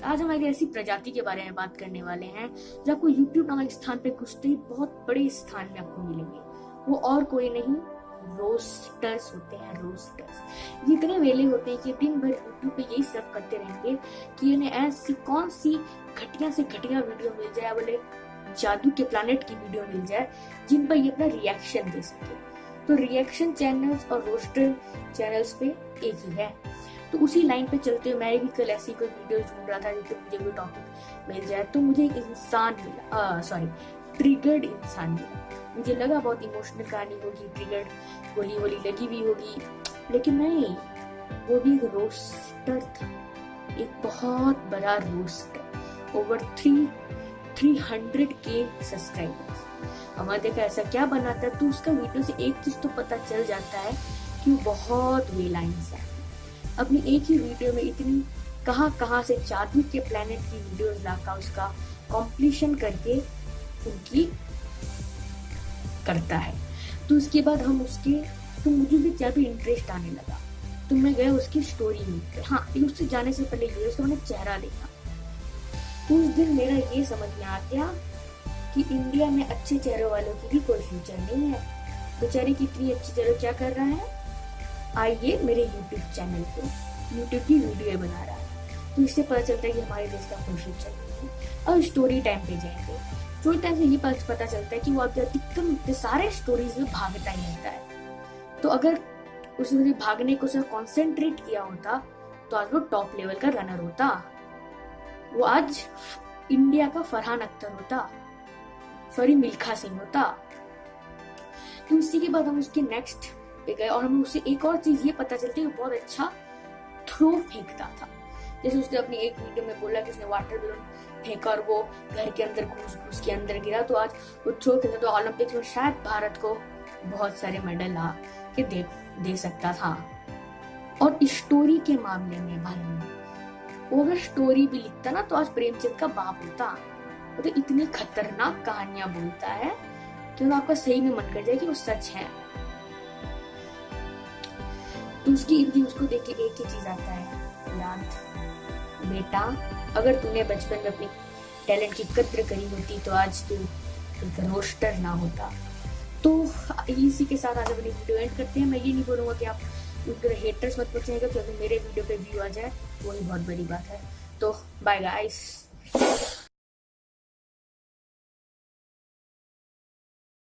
आज हम एक ऐसी प्रजाति के बारे में बात करने वाले हैं जो आपको यूट्यूब नामक स्थान पे घुसते ही बहुत बड़े स्थान में आपको मिलेंगे। वो और कोई नहीं, रोस्टर्स होते हैं। रोस्टर्स ये इतने वेले होते हैं कि दिन भर यूट्यूब पे यही सर्व करते रहेंगे कि इन्हें ऐसी कौन सी घटिया से घटिया वीडियो मिल जाए, बोले जादू के प्लानेट की वीडियो मिल जाए जिन पर ये अपना रिएक्शन दे सके। तो रिएक्शन चैनल्स और रोस्टर चैनल्स पे एक ही है। तो उसी लाइन पे चलते हुए मैं भी कल ऐसी कोई वीडियो ढूंढ रहा था जिससे मुझे कोई टॉपिक मिल जाए, तो मुझे एक इंसान मिला, ट्रिगर्ड इंसान मिला। मुझे लगा बहुत इमोशनल कहानी होगी, ट्रिगर्ड गोली लगी हुई होगी, लेकिन नहीं, वो भी एक रोस्टर था, एक बहुत बड़ा रोस्टर। Over 300K subscribers. हमारे देखा ऐसा क्या बनाता है, तो उसका वीडियो से एक चीज तो पता चल जाता है कि वो बहुत वेलाइंस है। अपनी एक ही वीडियो में इतनी कहां से जादू के प्लेनेट की वीडियोस लाकर उसका कंप्लीशन करके उनकी करता है। तो उसके बाद हम उसके, तो मुझे भी जादू इंटरेस्ट आने लगा, तो मैं गया उसकी स्टोरी में। हाँ, उससे जाने से पहले ये उसका मैंने चेहरा देखा। उस दिन मेरा ये समझ में आ गया कि इंडिया में अच्छे चेहरों वालों की भी कोई फ्यूचर नहीं है। बेचारे की इतनी अच्छी चेहरा क्या कर रहा है, आइए मेरे YouTube चैनल पे YouTube की वीडियो बना रहा है। तो इससे पता चलता है कि हमारे देश का कोई फ्यूचर नहीं है। और स्टोरी टाइम पे जाएंगे, स्टोरी टाइम से ये पता चलता है कि वो अधिकतर सारे स्टोरीज में भागता ही रहता है। तो अगर उसने भागने को सिर्फ कॉन्सेंट्रेट किया होता तो आज वो टॉप लेवल का रनर होता, वो आज इंडिया का फरहान अख्तर होता, मिल्खा सिंह होता। तो इसी के बाद हम उसके नेक्स्ट पे गए और हमें उससे एक और चीज ये पता चलती है, वो बहुत अच्छा थ्रो फेंकता था। जैसे उसने अपनी एक वीडियो में बोला कि उसने वाटर बैलून फेंका और वो घर के अंदर घुस के अंदर गिरा, तो आज वो थ्रो खेलता तो ओलंपिक्स में शायद भारत को बहुत सारे मेडल ला के दे सकता था। और स्टोरी के मामले में भाई, वो अगर स्टोरी भी लिखता ना तो आज प्रेमचंद का बाप होता। वो तो इतनी खतरनाक कहानियां बोलता है कि आपका सही में मन कर जाए कि वो सच है। तो उसकी उसको देख के एक ही चीज आता है याद, बेटा अगर तूने बचपन में अपनी टैलेंट की कद्र करी होती तो आज तू एक रोस्टर ना होता। तो इसी के साथ आज अपनी वीडियो एंड करते हैं। मैं ये नहीं बोलूंगा कि आप उनके हेटर्स मत पूछेंगे, क्योंकि मेरे वीडियो पे व्यू आ जाए वही बहुत बड़ी बात है। तो बाय गाइस।